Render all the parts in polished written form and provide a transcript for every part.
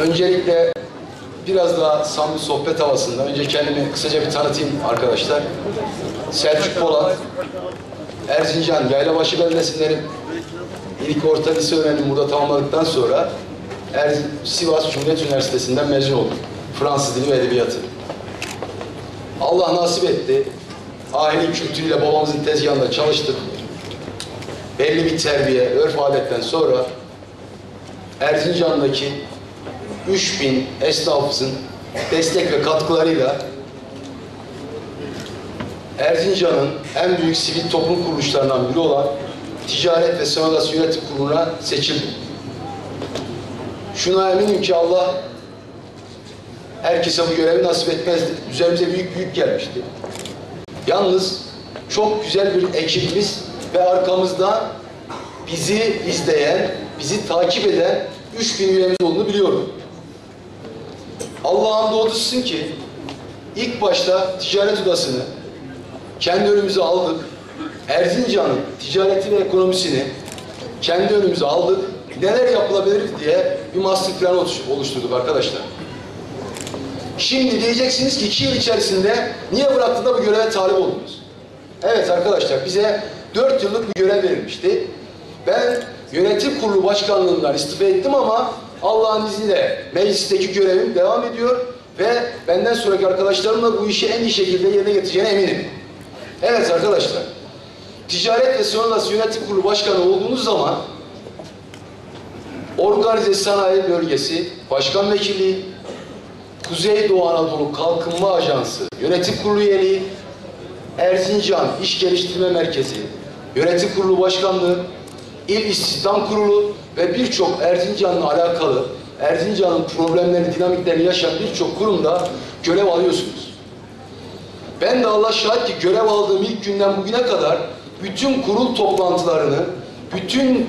Öncelikle biraz daha samimi sohbet havasında önce kendimi kısaca bir tanıtayım arkadaşlar. Selçuk Polat, Erzincan Yaylabaşı Belediyesi'nin ilk orta lise öğrenimi burada tamamladıktan sonra Sivas Cumhuriyet Üniversitesi'nden mezun oldum. Fransız dili ve edebiyatı. Allah nasip etti. Aile kültürüyle babamızın tezgahında çalıştık. Belli bir terbiye, örf adetten sonra Erzincan'daki 3000 esnafımızın destek ve katkılarıyla Erzincan'ın en büyük sivil toplum kuruluşlarından biri olan Ticaret ve Sanat Odası Yönetim Kurulu'na seçildim. Şuna eminim ki Allah herkese bu görevi nasip etmezdi. Üzerimize büyük yük gelmişti. Yalnız çok güzel bir ekibimiz ve arkamızda bizi izleyen, bizi takip eden 3000 üyemiz olduğunu biliyorum. Allah'ın doğrususun ki ilk başta ticaret odasını kendi önümüze aldık. Erzincan'ın ticareti ve ekonomisini kendi önümüze aldık. Neler yapılabilir diye bir master plan oluşturduk arkadaşlar. Şimdi diyeceksiniz ki 2 yıl içerisinde niye bıraktı da bu göreve talip oldunuz? Evet arkadaşlar, bize 4 yıllık bir görev verilmişti. Ben yönetim kurulu başkanlığından istifa ettim ama Allah'ın izniyle meclisteki görevim devam ediyor ve benden sonraki arkadaşlarımla bu işi en iyi şekilde yerine getireceğine eminim. Evet arkadaşlar, Ticaret ve Sanat Odası Yönetim Kurulu Başkanı olduğunuz zaman Organize Sanayi Bölgesi Başkan Vekili, Kuzeydoğu Anadolu Kalkınma Ajansı Yönetim Kurulu üyeliği, Erzincan İş Geliştirme Merkezi Yönetim Kurulu Başkanlığı, İl İstihdam Kurulu ve birçok Erzincan'la alakalı Erzincan'ın problemlerini, dinamiklerini yaşayan birçok kurumda görev alıyorsunuz. Ben de Allah şahit ki görev aldığım ilk günden bugüne kadar bütün kurul toplantılarını, bütün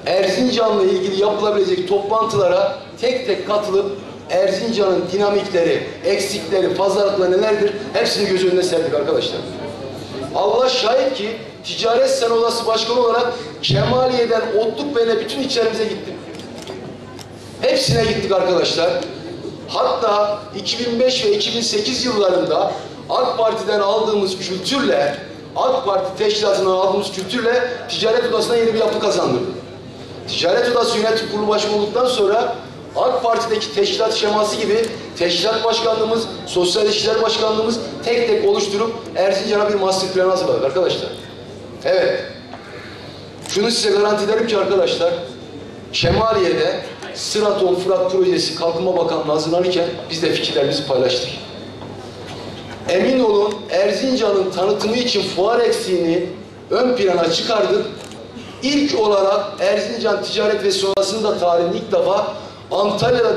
Erzincan'la ilgili yapılabilecek toplantılara tek tek katılıp Erzincan'ın dinamikleri, eksikleri, fazlalıkları nelerdir hepsini göz önüne serdik arkadaşlar. Allah şahit ki Ticaret Sanat Odası Başkanı olarak Kemaliye'den Otlukbey'le bütün ilçelerimize gittim. Hepsine gittik arkadaşlar. Hatta 2005 ve 2008 yıllarında AK Parti'den aldığımız kültürle, AK Parti teşkilatından aldığımız kültürle Ticaret Odası'na yeni bir yapı kazandırdık. Ticaret Odası Yönetim Kurulu Başkanı olduktan sonra AK Parti'deki teşkilat şeması gibi teşkilat başkanlığımız, sosyal ilişkiler başkanlığımız tek tek oluşturup Erzincan'a bir master plan hazırladık arkadaşlar. Evet. Şunu size garanti ederim ki arkadaşlar, Kemaliye'de Sıraton Fırat projesi Kalkınma Bakanlığı hazırlanırken biz de fikirlerimizi paylaştık. Emin olun Erzincan'ın tanıtımı için fuar eksiğini ön plana çıkardık. İlk olarak Erzincan Ticaret ve Sanat Odası'nın da tarihinde ilk defa Antalya'da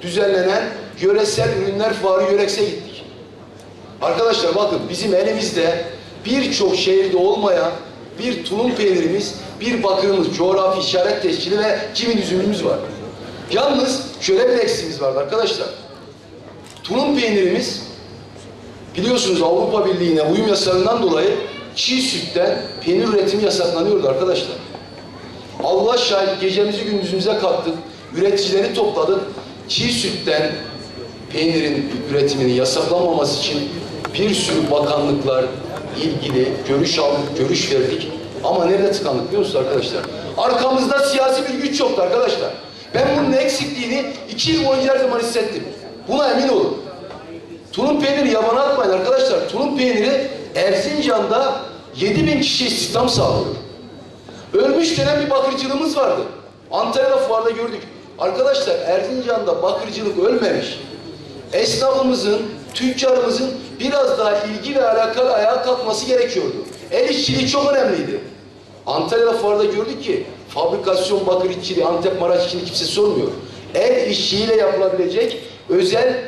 düzenlenen yöresel ürünler fuarı Yörex'e gittik. Arkadaşlar bakın bizim elimizde birçok şehirde olmayan bir tulum peynirimiz, bir bakırımız, coğrafi işaret tescili ve kimin üzümümüz var. Yalnız şöyle bir eksiğimiz vardı arkadaşlar. Tulum peynirimiz biliyorsunuz Avrupa Birliği'ne uyum yasalarından dolayı çiğ sütten peynir üretimi yasaklanıyordu arkadaşlar. Allah şahit gecemizi gündüzümüze kattık. Üreticileri topladık. Çiğ sütten peynirin üretiminin yasaklanmaması için bir sürü bakanlıklar ilgili görüş aldık, görüş verdik. Ama nerede tıkandık biliyor musunuz arkadaşlar? Arkamızda siyasi bir güç yoktu arkadaşlar. Ben bunun eksikliğini 2 yıl boyunca her zaman hissettim. Buna emin olun. Tulum peyniri yabana atmayın arkadaşlar. Tulum peyniri Erzincan'da 7000 kişi istihdam sağlıyor. Ölmüş denen bir bakırcılığımız vardı. Antalya'da fuarda gördük. Arkadaşlar Erzincan'da bakırcılık ölmemiş. Esnafımızın, tüccarımızın biraz daha ilgi ve alakalı ayağa kalkması gerekiyordu. El işçiliği çok önemliydi. Antalya'da fuarda gördük ki fabrikasyon bakır işçiliği, Antep Maraş işçiliği kimse sormuyor. El işçiliğiyle yapılabilecek özel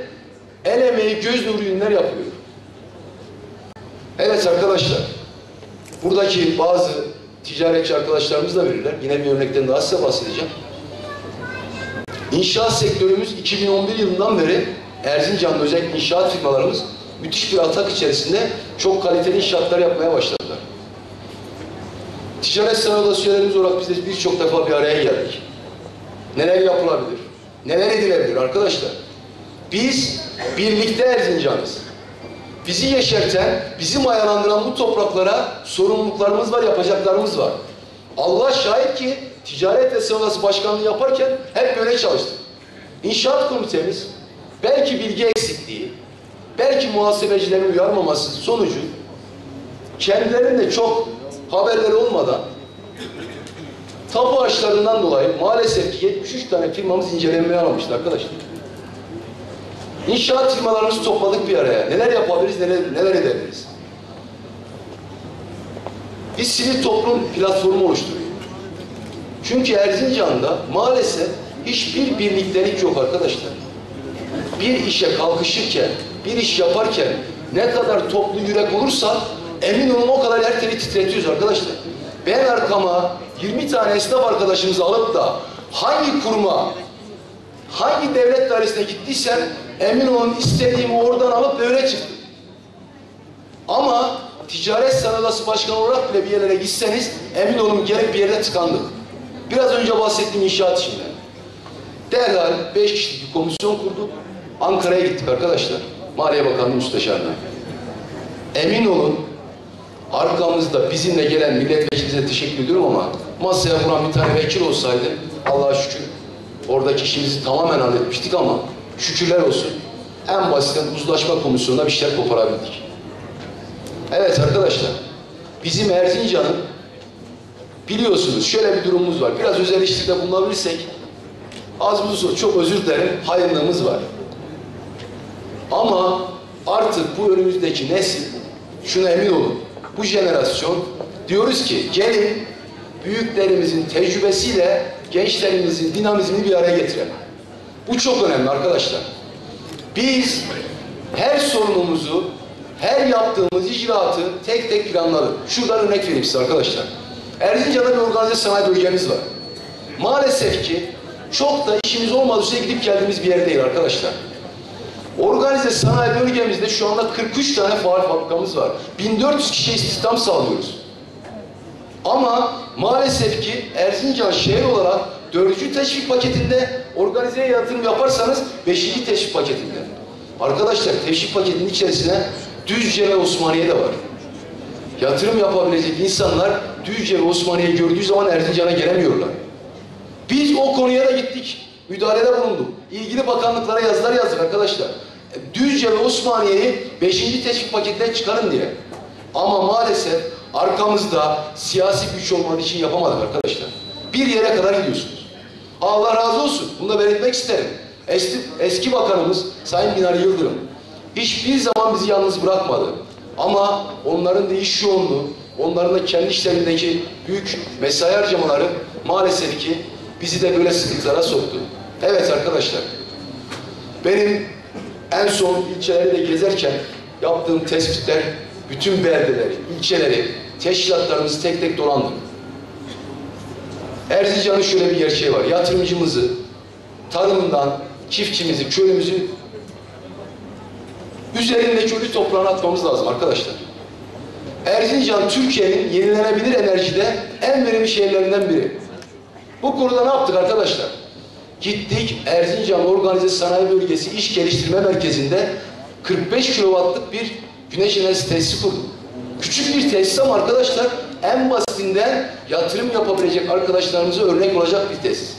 el emeği, göz nuru ürünler yapılıyor. Evet arkadaşlar, buradaki bazı ticaretçi arkadaşlarımız da verirler. Yine bir örnekten daha size bahsedeceğim. İnşaat sektörümüz 2011 yılından beri Erzincan'da özellikle inşaat firmalarımız müthiş bir atak içerisinde çok kaliteli inşaatlar yapmaya başladılar. Ticaret Sanat Odası üyelerimiz olarak biz de birçok defa bir araya geldik. Neler yapılabilir? neler edilebilir arkadaşlar? Biz birlikte Erzincan'ız. Bizi yeşerten, bizi mayalandıran bu topraklara sorumluluklarımız var, yapacaklarımız var. Allah şahit ki Ticaret ve Sanayi Odası Başkanlığı yaparken hep böyle çalıştık. İnşaat komitemiz belki bilgi eksikliği, belki muhasebecilerin uyarmaması sonucu kendilerinin de çok haberleri olmadan tapu açlarından dolayı maalesef ki 73 tane firmamız incelenmeye almıştı arkadaşlar. İnşaat firmalarımızı topladık bir araya. Neler yapabiliriz, neler edebiliriz? Biz sivil toplum platformu oluşturuyoruz. Çünkü Erzincan'da maalesef hiçbir birliktelik yok arkadaşlar. Bir işe kalkışırken, bir iş yaparken ne kadar toplu yürek olursa emin olun o kadar her teli titretiyoruz arkadaşlar. Ben arkama 20 tane esnaf arkadaşımızı alıp da hangi kuruma, hangi devlet dairesine gittiysem emin olun istediğimi oradan alıp böyle çıktım. Ama Ticaret Sanayi Odası Başkanı olarak bile bir yerlere gitseniz emin olun gelip bir yerde tıkandık. Biraz önce bahsettiğim inşaat işinden. Derhal 5 kişilik bir komisyon kurduk. Ankara'ya gittik arkadaşlar. Maliye Bakanlığı Müsteşarı'na. Emin olun arkamızda bizimle gelen milletvekilimize teşekkür ediyorum ama masaya vuran bir tane vekil olsaydı Allah'a şükür oradaki işimizi tamamen halletmiştik ama şükürler olsun. En basitten uzlaşma komisyonuna bir şeyler koparabildik. Evet arkadaşlar, bizim Erzincan'ın biliyorsunuz şöyle bir durumumuz var. Biraz öz eleştiride bulunabilirsek az buzlu çok özür dilerim, hayırlığımız var. Ama artık bu önümüzdeki nesil, şuna emin olun, bu jenerasyon diyoruz ki gelin büyüklerimizin tecrübesiyle gençlerimizin dinamizmini bir araya getirelim. Bu çok önemli arkadaşlar. Biz her sorunumuzu, her yaptığımız icraatı tek tek planladık. Şuradan örnek vereyim size arkadaşlar. Erzincan'da bir organize sanayi bölgemiz var. Maalesef ki çok da işimiz olmadığı sürece gidip geldiğimiz bir yer değil arkadaşlar. Organize sanayi bölgemizde şu anda 43 tane faal fabrikamız var. 1400 kişiye istihdam sağlıyoruz. Ama maalesef ki Erzincan şehir olarak 4. teşvik paketinde organizeye yatırım yaparsanız 5. teşvik paketinde. Arkadaşlar teşvik paketinin içerisine Düzce ve Osmaniye de var. Yatırım yapabilecek insanlar Düzce ve Osmaniye gördüğü zaman Erzincan'a gelemiyorlar. Biz o konuya da gittik. Müdahalede bulunduk. İlgili bakanlıklara yazılar yazdık arkadaşlar. Düzce ve Osmaniye'yi 5. teşvik paketinden çıkarın diye. Ama maalesef arkamızda siyasi güç olmadığı için yapamadık arkadaşlar. Bir yere kadar gidiyorsunuz. Allah razı olsun. Bunu da belirtmek isterim. Eski bakanımız Sayın Binali Yıldırım hiçbir zaman bizi yalnız bırakmadı. Ama onların da iş yoğunluğu, onların da kendi işlerindeki büyük mesai harcamaları maalesef ki bizi de böyle sıkıntılara soktu. Evet arkadaşlar, benim en son ilçeleri de gezerken yaptığım tespitler, bütün beldeleri, ilçeleri, teşkilatlarımızı tek tek dolandım. Erzincan'ın şöyle bir gerçeği var. Yatırımcımızı, tarımından, çiftçimizi, köyümüzü üzerindeki ölü toprağına atmamız lazım arkadaşlar. Erzincan, Türkiye'nin yenilenebilir enerjide en verimli şehirlerinden biri. Bu konuda ne yaptık arkadaşlar? Gittik Erzincan Organize Sanayi Bölgesi İş Geliştirme Merkezi'nde 45 kilowattlık bir güneş enerjisi tesisi kurduk. Küçük bir tesis ama arkadaşlar en basitinden yatırım yapabilecek arkadaşlarımıza örnek olacak bir tesis.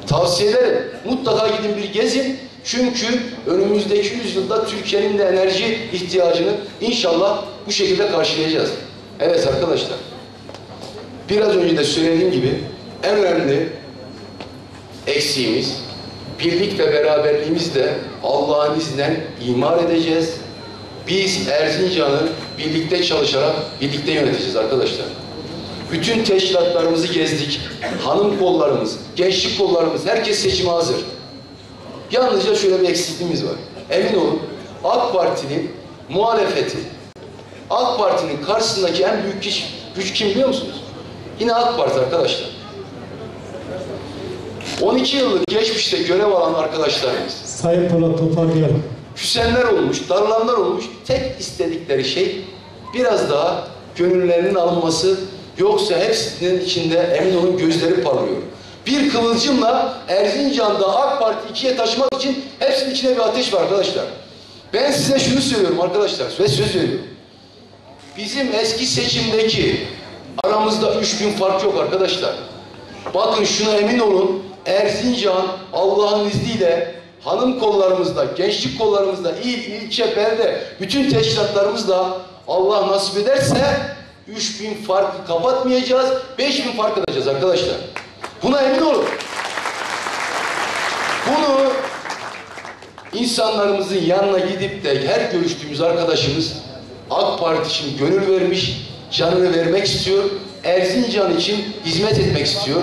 Tavsiye ederim. Mutlaka gidin bir gezin. Çünkü önümüzdeki yüzyılda Türkiye'nin de enerji ihtiyacını inşallah bu şekilde karşılayacağız. Evet arkadaşlar. Biraz önce de söylediğim gibi en önemli eksiğimiz birlik ve beraberliğimiz de Allah'ın izniyle imar edeceğiz. Biz Erzincan'ı birlikte çalışarak birlikte yöneteceğiz arkadaşlar. Bütün teşkilatlarımızı gezdik. Hanım kollarımız, gençlik kollarımız, herkes seçime hazır. Yalnızca şöyle bir eksikliğimiz var. Emin olun AK Parti'nin muhalefeti, AK Parti'nin karşısındaki en büyük güç kim biliyor musunuz? Yine AK Parti arkadaşlar. 12 yıllık geçmişte görev alan arkadaşlarımız. Sayın Polat toparlayalım. Küsenler olmuş, darılanlar olmuş. Tek istedikleri şey biraz daha gönüllerinin alınması. Yoksa hepsinin içinde emin olun gözleri parlıyor. bir kıvılcımla Erzincan'da AK Parti ikiye taşımak için hepsinin içine bir ateş var arkadaşlar. Ben size şunu söylüyorum arkadaşlar ve söz veriyorum. Bizim eski seçimdeki aramızda 3000 fark yok arkadaşlar. Bakın şuna emin olun, Erzincan Allah'ın izniyle hanım kollarımızda, gençlik kollarımızda, ilçe, belde, bütün teşkilatlarımızla Allah nasip ederse 3000 farkı kapatmayacağız, 5000 fark atacağız arkadaşlar. Buna emin olun. Bunu insanlarımızın yanına gidip de her görüştüğümüz arkadaşımız AK Parti için gönül vermiş, canını vermek istiyor, Erzincan için hizmet etmek istiyor.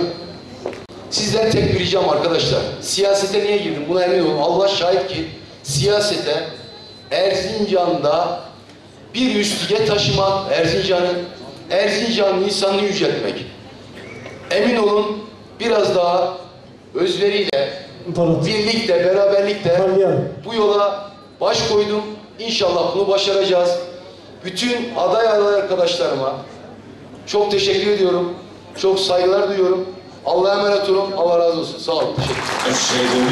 Sizden tek bir ricam arkadaşlar. Siyasete niye girdim? Buna emin olun. Allah şahit ki siyasete Erzincan'da bir üst lige taşımak, Erzincan'ın insanını yüceltmek. Emin olun biraz daha özveriyle, birlikte, beraberlikle bu yola baş koydum. İnşallah bunu başaracağız. Bütün aday arkadaşlarıma çok teşekkür ediyorum. Çok saygılar duyuyorum. Allah'a emanet olun. Allah razı olsun. Sağ olun. Teşekkür ederim.